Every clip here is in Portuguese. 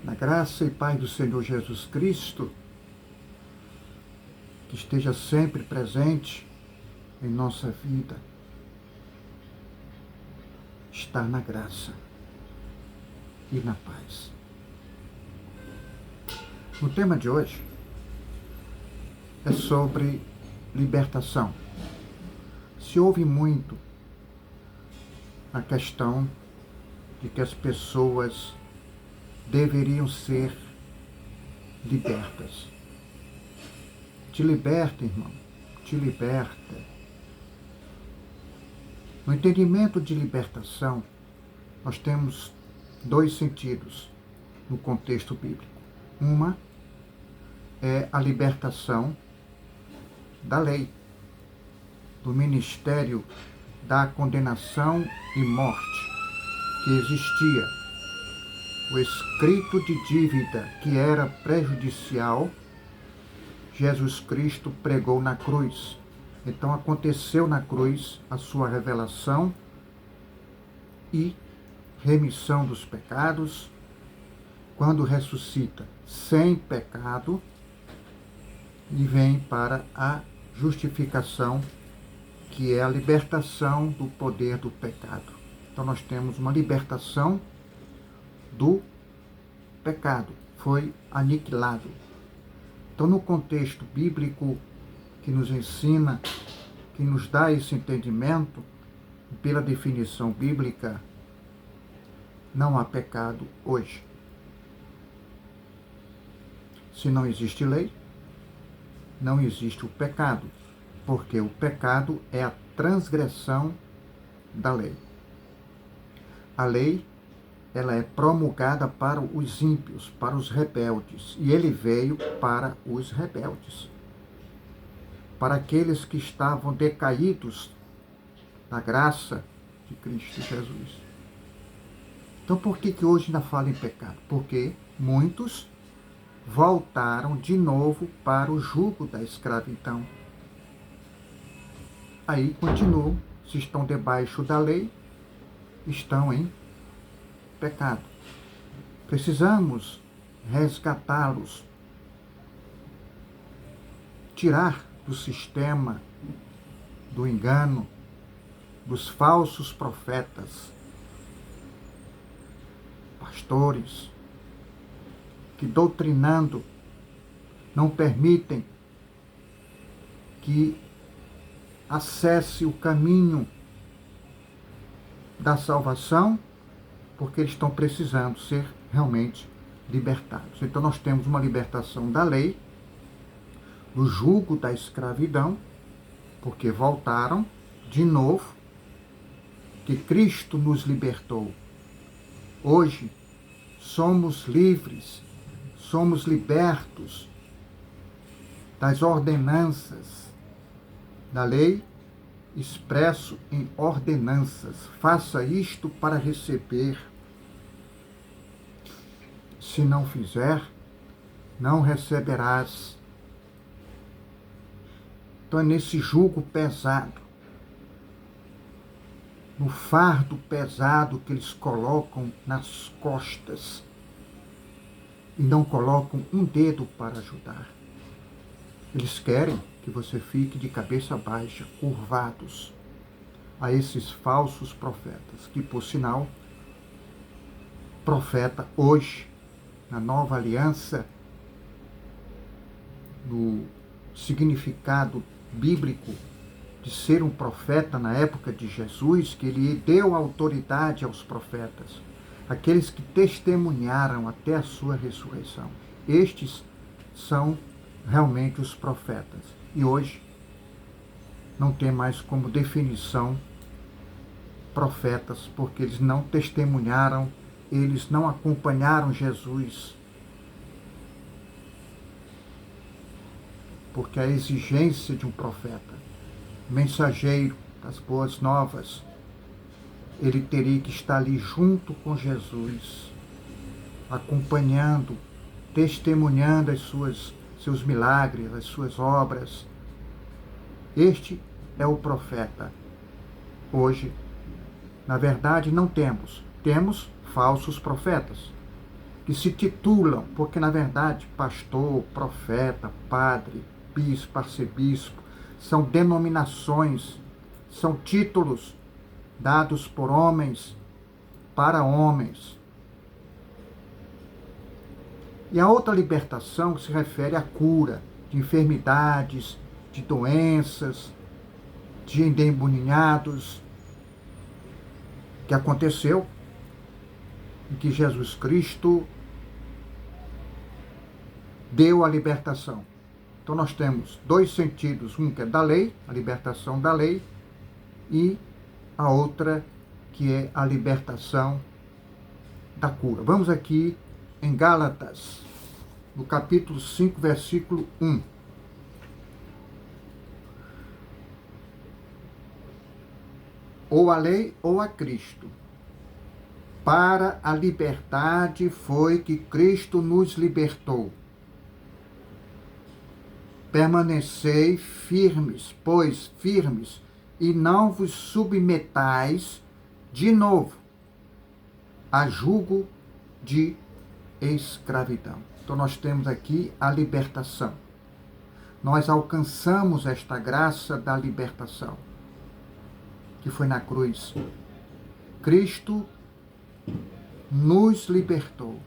Na graça e paz do Senhor Jesus Cristo, que esteja sempre presente em nossa vida, estar na graça e na paz. O tema de hoje é sobre libertação. Se ouve muito a questão de que as pessoas deveriam ser libertas. Te liberta, irmão, te liberta. No entendimento de libertação, nós temos dois sentidos no contexto bíblico. Uma é a libertação da lei, do ministério da condenação e morte que existia. O escrito de dívida que era prejudicial, Jesus Cristo pregou na cruz. Então aconteceu na cruz a sua revelação e remissão dos pecados. Quando ressuscita sem pecado e vem para a justificação, que é a libertação do poder do pecado. Então nós temos uma libertação do pecado, foi aniquilado. Então, no contexto bíblico que nos ensina, que nos dá esse entendimento, pela definição bíblica, não há pecado hoje. Se não existe lei, não existe o pecado, porque o pecado é a transgressão da lei. A lei, ela é promulgada para os ímpios, para os rebeldes, e ele veio para os rebeldes, para aqueles que estavam decaídos da graça de Cristo Jesus. Então, por que hoje ainda fala em pecado? Porque muitos voltaram de novo para o jugo da escravidão. Aí continuam, se estão debaixo da lei, estão em pecado. Precisamos resgatá-los, tirar do sistema do engano, dos falsos profetas, pastores, que doutrinando não permitem que acesse o caminho da salvação, porque eles estão precisando ser realmente libertados. Então nós temos uma libertação da lei, do jugo da escravidão, porque voltaram de novo, que Cristo nos libertou. Hoje somos livres, somos libertos das ordenanças da lei, expresso em ordenanças. Faça isto para receber. Se não fizer, não receberás. Então é nesse jugo pesado, no fardo pesado que eles colocam nas costas e não colocam um dedo para ajudar. Eles querem que você fique de cabeça baixa, curvados a esses falsos profetas, que, por sinal, profeta hoje, na nova aliança, no significado bíblico de ser um profeta na época de Jesus, que ele deu autoridade aos profetas, aqueles que testemunharam até a sua ressurreição. Estes são realmente os profetas. E hoje não tem mais como definição profetas, porque eles não testemunharam, eles não acompanharam Jesus. Porque a exigência de um profeta, mensageiro das boas novas, ele teria que estar ali junto com Jesus, acompanhando, testemunhando seus milagres, as suas obras. Este é o profeta. Hoje, na verdade, não temos falsos profetas. que se titulam, porque na verdade pastor, profeta, padre, bispo, arcebispo, são denominações, são títulos dados por homens para homens. E a outra libertação se refere à cura de enfermidades, de doenças, de endemoniados, que aconteceu em que Jesus Cristo deu a libertação. Então nós temos dois sentidos, um que é da lei, a libertação da lei, e a outra que é a libertação da cura. Vamos aqui em Gálatas, no capítulo 5, versículo 1. Ou a lei ou a Cristo. Para a liberdade foi que Cristo nos libertou. Permanecei firmes, pois firmes, e não vos submetais de novo a jugo de escravidão. Então nós temos aqui a libertação. Nós alcançamos esta graça da libertação, que foi na cruz. Cristo nos libertou.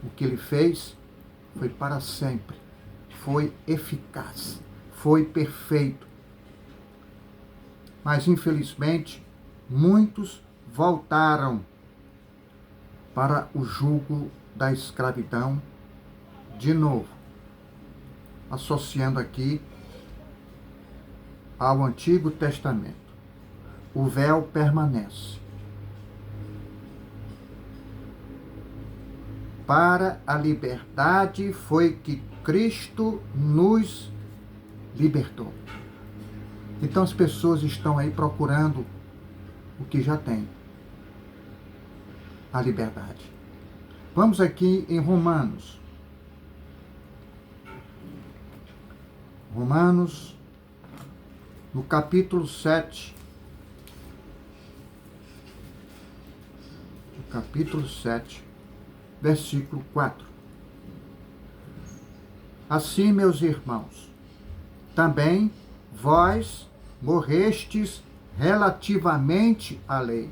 O que ele fez foi para sempre, foi eficaz, foi perfeito. Mas, infelizmente, muitos voltaram para o jugo da escravidão de novo, associando aqui ao Antigo Testamento. O véu permanece. Para a liberdade foi que Cristo nos libertou. Então as pessoas estão aí procurando o que já tem, a liberdade. Vamos aqui em Romanos. Romanos, no capítulo 7. Capítulo 7, versículo 4. Assim, meus irmãos, também vós morrestes relativamente à lei,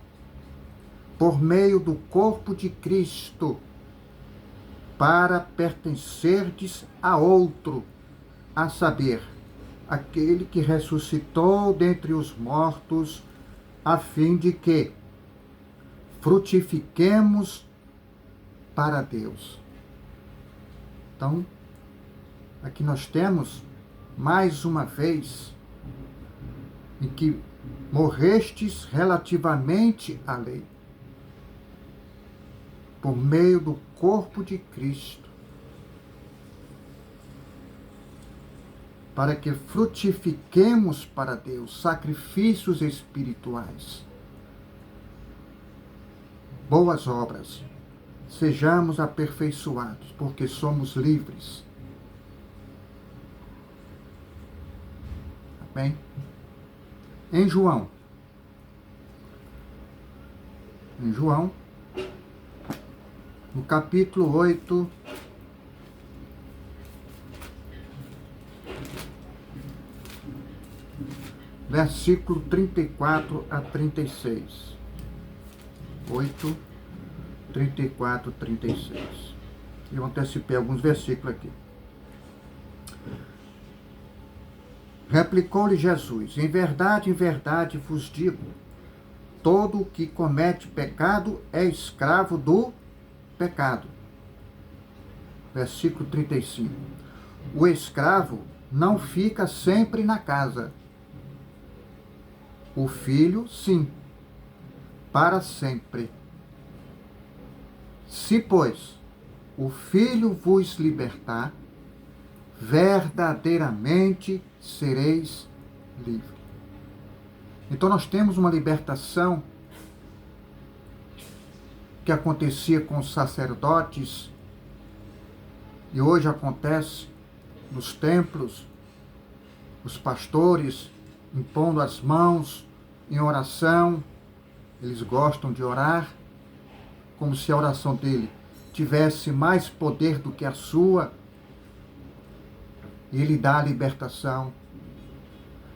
por meio do corpo de Cristo, para pertencerdes a outro, a saber, aquele que ressuscitou dentre os mortos, a fim de que frutifiquemos para Deus. Então, aqui nós temos, mais uma vez, em que morrestes relativamente à lei, por meio do corpo de Cristo, para que frutifiquemos para Deus sacrifícios espirituais, boas obras, sejamos aperfeiçoados, porque somos livres. Amém? Em João, no capítulo 8, versículo 34 a 36. 8, 34, 36. Eu antecipei alguns versículos aqui. Replicou-lhe Jesus: em verdade vos digo, todo o que comete pecado é escravo do pecado. Versículo 35. O escravo não fica sempre na casa. O filho, sim, para sempre. Se, pois, o Filho vos libertar, verdadeiramente sereis livres. Então nós temos uma libertação que acontecia com os sacerdotes e hoje acontece nos templos, os pastores impondo as mãos em oração, eles gostam de orar, como se a oração dele tivesse mais poder do que a sua. E ele dá a libertação.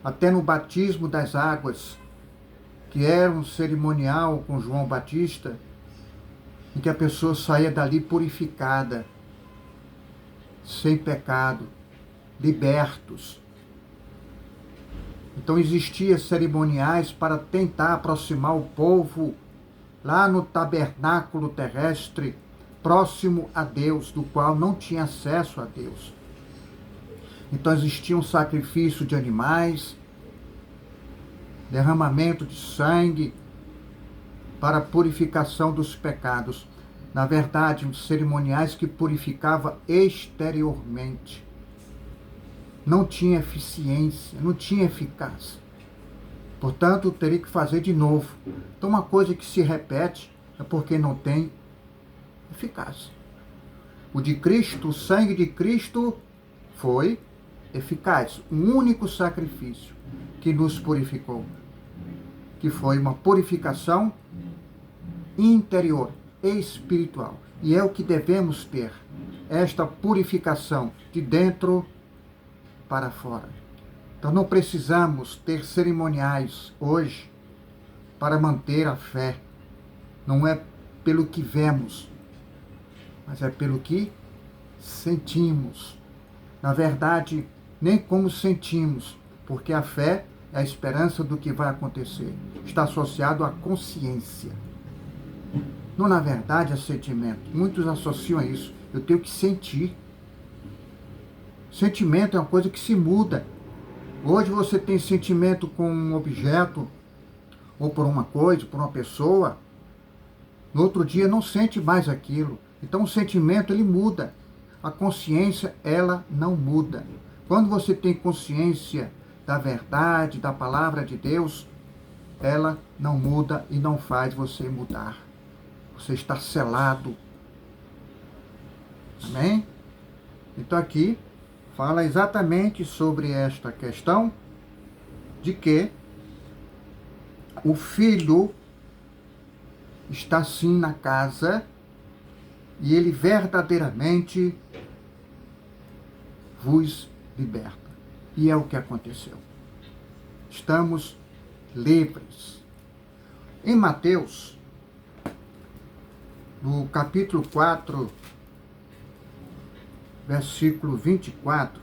Até no batismo das águas, que era um cerimonial com João Batista, em que a pessoa saía dali purificada, sem pecado, libertos. Então existiam cerimoniais para tentar aproximar o povo lá no tabernáculo terrestre, próximo a Deus, do qual não tinha acesso a Deus. Então existia um sacrifício de animais, derramamento de sangue para a purificação dos pecados. Na verdade, cerimoniais que purificava exteriormente. Não tinha eficiência, não tinha eficácia. Portanto, teria que fazer de novo. Então, uma coisa que se repete é porque não tem eficácia. O de Cristo, o sangue de Cristo foi eficaz. Um único sacrifício que nos purificou, que foi uma purificação interior, espiritual. E é o que devemos ter, esta purificação de dentro para fora. Então não precisamos ter cerimoniais hoje para manter a fé. Não é pelo que vemos, mas é pelo que sentimos. Na verdade, nem como sentimos, porque a fé é a esperança do que vai acontecer. Está associado à consciência. Não, na verdade, a sentimento. Muitos associam a isso. Eu tenho que sentir. Sentimento é uma coisa que se muda. Hoje você tem sentimento com um objeto, ou por uma coisa, por uma pessoa. No outro dia não sente mais aquilo. Então o sentimento, ele muda. A consciência, ela não muda. Quando você tem consciência da verdade, da palavra de Deus, ela não muda e não faz você mudar. Você está selado. Amém? Então aqui fala exatamente sobre esta questão de que o filho está sim na casa e ele verdadeiramente vos liberta. E é o que aconteceu. Estamos livres. Em Mateus, no capítulo 4, versículo 24,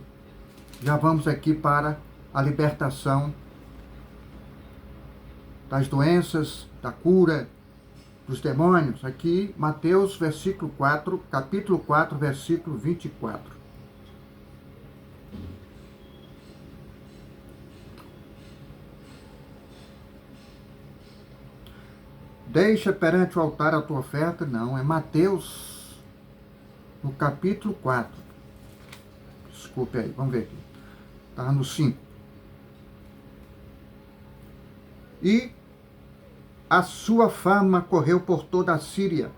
já vamos aqui para a libertação das doenças, da cura dos demônios. Aqui, Mateus, versículo 4, capítulo 4, versículo 24. Deixa perante o altar a tua oferta. Não, é Mateus, no capítulo 4. Desculpe aí, vamos ver aqui. Está no 5. E a sua fama correu por toda a Síria.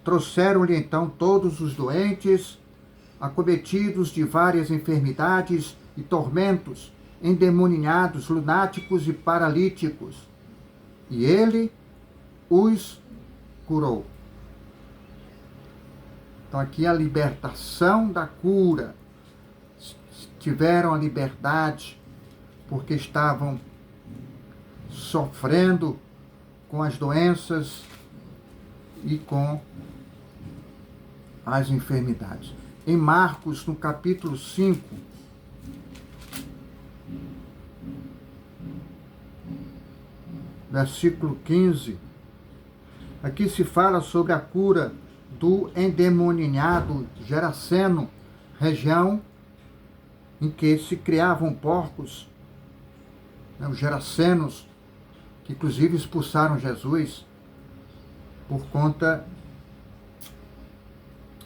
Trouxeram-lhe então todos os doentes, acometidos de várias enfermidades e tormentos, endemoninhados, lunáticos e paralíticos. E ele os curou. Então aqui a libertação da cura. Tiveram a liberdade porque estavam sofrendo com as doenças e com as enfermidades. Em Marcos, no capítulo 5, versículo 15, aqui se fala sobre a cura do endemoniado Geraseno, região em que se criavam porcos, né, os Gerasenos, que inclusive expulsaram Jesus por conta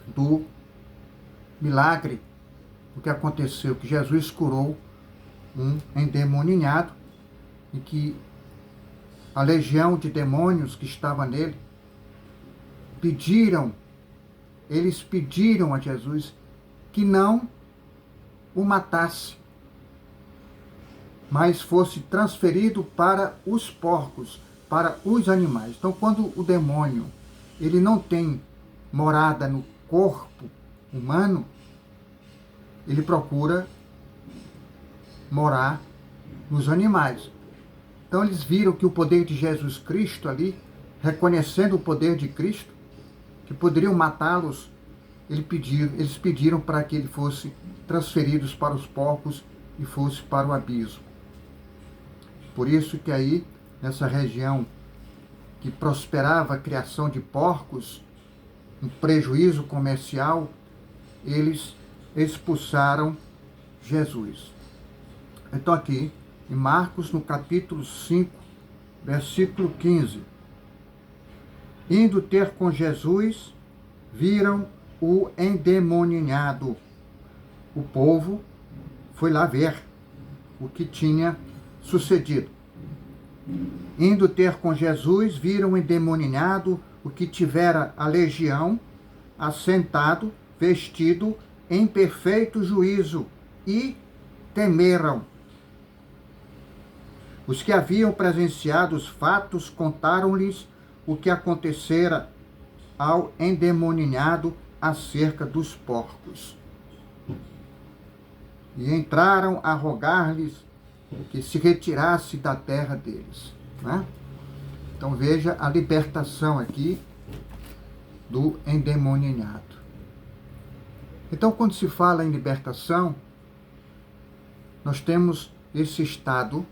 do milagre, o que aconteceu, que Jesus curou um endemoniado e que a legião de demônios que estava nele eles pediram a Jesus que não o matasse, mas fosse transferido para os porcos, para os animais. Então, quando o demônio ele não tem morada no corpo humano, ele procura morar nos animais. Então eles viram que o poder de Jesus Cristo ali, reconhecendo o poder de Cristo, que poderiam matá-los, eles pediram para que ele fosse transferidos para os porcos e fosse para o abismo. Por isso que aí, nessa região que prosperava a criação de porcos, um prejuízo comercial, eles expulsaram Jesus. Então aqui, em Marcos, no capítulo 5, versículo 15. Indo ter com Jesus, viram o endemoniado. O povo foi lá ver o que tinha sucedido. Indo ter com Jesus, viram o endemoniado, o que tivera a legião, assentado, vestido em perfeito juízo, e temeram. Os que haviam presenciado os fatos contaram-lhes o que acontecera ao endemoniado acerca dos porcos. E entraram a rogar-lhes que se retirasse da terra deles. Né? Então veja a libertação aqui do endemoniado. Então, quando se fala em libertação, nós temos esse estado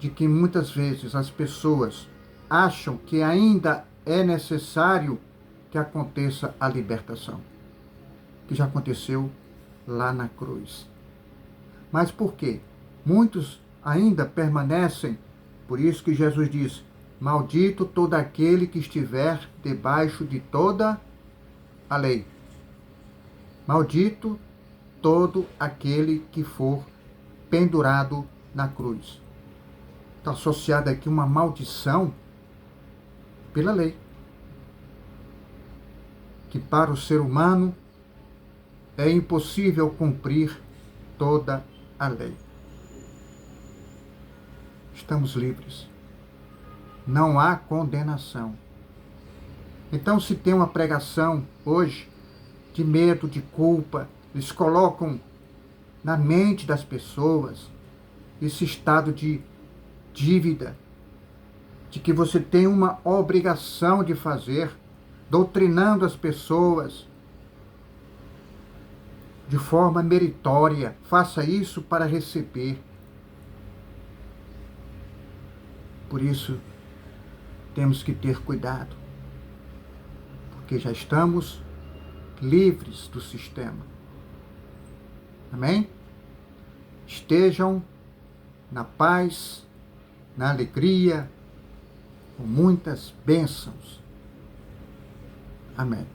de que muitas vezes as pessoas acham que ainda é necessário que aconteça a libertação, que já aconteceu lá na cruz. Mas por quê? Muitos ainda permanecem, por isso que Jesus diz: maldito todo aquele que estiver debaixo de toda a lei. Maldito todo aquele que for pendurado na cruz. Está associada aqui uma maldição pela lei, que para o ser humano é impossível cumprir toda a lei. Estamos livres. Não há condenação. Então, se tem uma pregação hoje de medo, de culpa, eles colocam na mente das pessoas esse estado de dívida, de que você tem uma obrigação de fazer, doutrinando as pessoas de forma meritória. Faça isso para receber. Por isso, temos que ter cuidado, porque já estamos livres do sistema. Amém? Estejam na paz, na alegria, com muitas bênçãos. Amém.